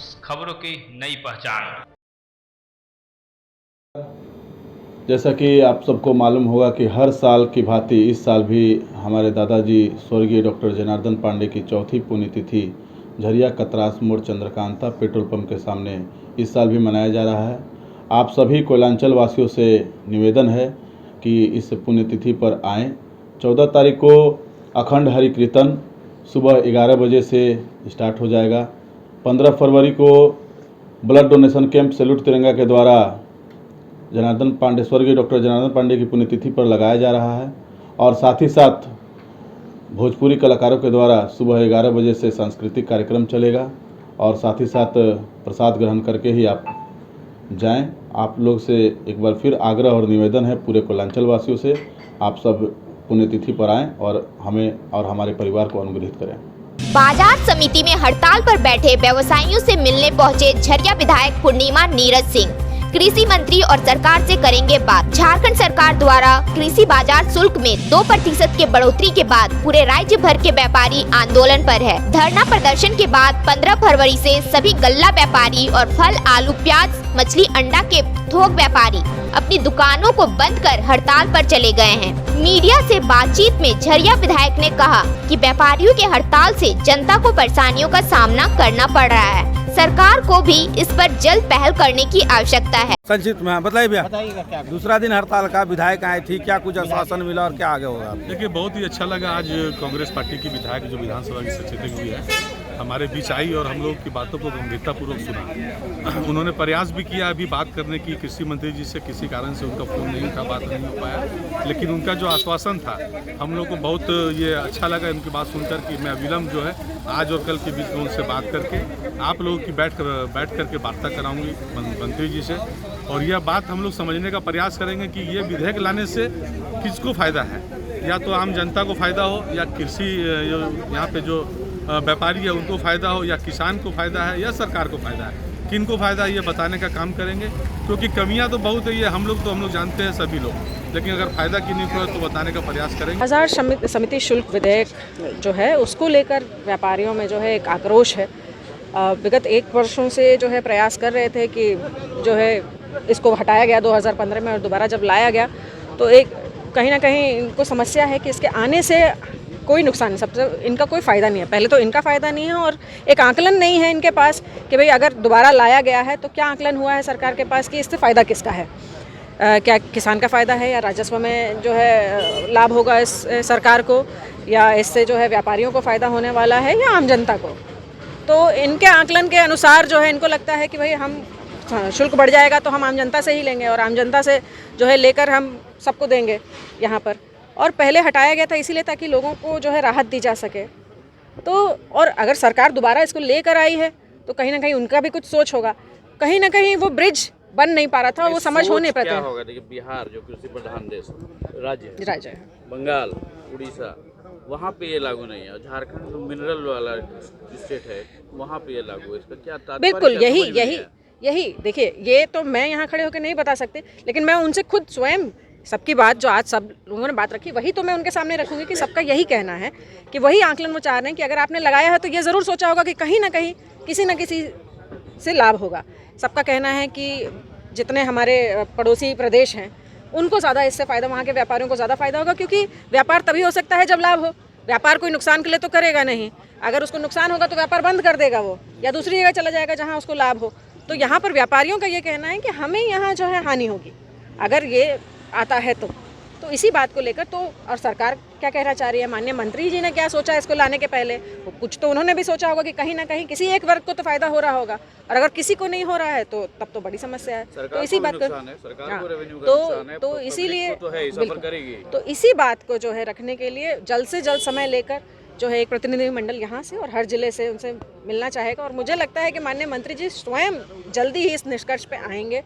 News, खबरों की नई पहचान। जैसा कि आप सबको मालूम होगा कि हर साल की भांति इस साल भी हमारे दादाजी स्वर्गीय डॉक्टर जनार्दन पांडे की चौथी पुण्यतिथि झरिया कतरास मोड़ चंद्रकांता पेट्रोल पंप के सामने इस साल भी मनाया जा रहा है। आप सभी कोयलांचल वासियों से निवेदन है कि इस पुण्यतिथि पर आएँ। 14 तारीख को अखंड हरि कीर्तन सुबह 11 बजे से स्टार्ट हो जाएगा। 15 फरवरी को ब्लड डोनेशन कैंप सैल्यूट तिरंगा के द्वारा जनार्दन पांडे स्वर्गीय डॉक्टर जनार्दन पांडे की पुण्यतिथि पर लगाया जा रहा है और साथ ही साथ भोजपुरी कलाकारों के द्वारा सुबह 11 बजे से सांस्कृतिक कार्यक्रम चलेगा और साथ ही साथ प्रसाद ग्रहण करके ही आप जाएं। आप लोग से एक बार फिर आग्रह और निवेदन है पूरे कोयलांचल वासियों से, आप सब पुण्यतिथि पर आएं और हमें और हमारे परिवार को अनुग्रहित करें। बाजार समिति में हड़ताल पर बैठे व्यवसायियों से मिलने पहुंचे झरिया विधायक पूर्णिमा नीरज सिंह। कृषि मंत्री और सरकार से करेंगे बात। झारखंड सरकार द्वारा कृषि बाजार शुल्क में 2% के बढ़ोतरी के बाद पूरे राज्य भर के व्यापारी आंदोलन पर है। धरना प्रदर्शन के बाद 15 फरवरी से सभी गल्ला व्यापारी और फल, आलू, प्याज, मछली, अंडा के थोक व्यापारी अपनी दुकानों को बंद कर हड़ताल पर चले गए हैं। मीडिया से बातचीत में झरिया विधायक ने कहा कि व्यापारियों के हड़ताल से जनता को परेशानियों का सामना करना पड़ रहा है। सरकार को भी इस पर जल्द पहल करने की आवश्यकता है। संक्षिप्त में बताइए भैया, क्या दूसरा दिन हड़ताल का विधायक आए थी, क्या कुछ आश्वासन मिला और क्या आगे होगा? देखिए, बहुत ही अच्छा लगा। आज कांग्रेस पार्टी की विधायक जो विधानसभा की सचेतक भी है हमारे बीच आई और हम लोग की बातों को गंभीरतापूर्वक सुना। उन्होंने प्रयास भी किया अभी बात करने की कृषि मंत्री जी से, किसी कारण से उनका फोन नहीं था, बात नहीं हो पाया, लेकिन उनका जो आश्वासन था हम लोग को बहुत ये अच्छा लगा उनकी बात सुनकर कि मैं अविलंब जो है आज और कल के बीच में उनसे बात करके आप लोगों की बैठ करके वार्ता कराऊंगी मंत्री जी से और यह बात हम लोग समझने का प्रयास करेंगे कि ये विधेयक लाने से किसको फ़ायदा है, या तो आम जनता को फ़ायदा हो, या कृषि यहाँ पे जो व्यापारी है उनको फ़ायदा हो, या किसान को फ़ायदा है, या सरकार को फ़ायदा है। किनको फ़ायदा है ये बताने का काम करेंगे, क्योंकि कमियां तो बहुत है, ये हम लोग जानते हैं सभी लोग, लेकिन अगर फ़ायदा किन्हीं को है तो बताने का प्रयास करेंगे। बाजार समिति शुल्क विधेयक जो है उसको लेकर व्यापारियों में जो है एक आक्रोश है। विगत 1 वर्षों से जो है प्रयास कर रहे थे कि जो है इसको हटाया गया 2015 में और दोबारा जब लाया गया तो एक कहीं ना कहीं इनको समस्या है कि इसके आने से कोई नुकसान नहीं, सबसे इनका कोई फ़ायदा नहीं है। पहले तो इनका फ़ायदा नहीं है और एक आकलन नहीं है इनके पास कि भाई अगर दोबारा लाया गया है तो क्या आकलन हुआ है सरकार के पास कि इससे फ़ायदा किसका है। क्या किसान का फ़ायदा है, या राजस्व में जो है लाभ होगा इस सरकार को, या इससे जो है व्यापारियों को फ़ायदा होने वाला है, या आम जनता को। तो इनके आकलन के अनुसार जो है इनको लगता है कि भाई हम शुल्क बढ़ जाएगा तो हम आम जनता से ही लेंगे और आम जनता से जो है लेकर हम सबको देंगे यहाँ पर। और पहले हटाया गया था इसीलिए ताकि लोगों को जो है राहत दी जा सके। तो और अगर सरकार दोबारा इसको लेकर आई है तो कहीं ना कहीं उनका भी कुछ सोच होगा। कहीं ना कहीं वो ब्रिज बन नहीं पा रहा था, वो समझ हो नहीं पाता। होगा देखिए, बिहार जो कृषि प्रधान देश राज्य है, बंगाल, उड़ीसा, वहाँ पे ये लागू नहीं है। झारखंड जो मिनरल वाला स्टेट है वहाँ पे ये लागू है। इसका क्या तात्पर्य? बिल्कुल यही देखिए, ये तो मैं यहाँ खड़े होकर नहीं बता सकती, लेकिन मैं उनसे खुद स्वयं सबकी बात जो आज सब लोगों ने बात रखी वही तो मैं उनके सामने रखूँगी कि सबका यही कहना है कि वही आकलन वो चाह रहे हैं कि अगर आपने लगाया है तो ये ज़रूर सोचा होगा कि कहीं ना कहीं किसी न किसी से लाभ होगा। सबका कहना है कि जितने हमारे पड़ोसी प्रदेश हैं उनको ज़्यादा इससे फ़ायदा, वहाँ के व्यापारियों को ज़्यादा फ़ायदा होगा, क्योंकि व्यापार तभी हो सकता है जब लाभ हो। व्यापार कोई नुकसान के लिए तो करेगा नहीं, अगर उसको नुकसान होगा तो व्यापार बंद कर देगा वो, या दूसरी जगह चला जाएगा जहाँ उसको लाभ हो। तो यहाँ पर व्यापारियों का ये कहना है कि हमें यहाँ जो है हानि होगी अगर ये आता है तो इसी बात को लेकर तो। और सरकार क्या कहना चाह रही है, माननीय मंत्री जी ने क्या सोचा इसको लाने के पहले, वो कुछ तो उन्होंने भी सोचा होगा कि कहीं ना कहीं किसी एक वर्ग को तो फ़ायदा हो रहा होगा, और अगर किसी को नहीं हो रहा है तो तब तो बड़ी समस्या है। तो इसी बात तो इसीलिए तो इसी बात को जो है रखने के लिए जल्द से जल्द समय लेकर जो है एक प्रतिनिधिमंडल यहाँ से और हर जिले से उनसे मिलना चाहेगा। और मुझे लगता है कि माननीय मंत्री जी स्वयं जल्दी ही इस निष्कर्ष पे आएंगे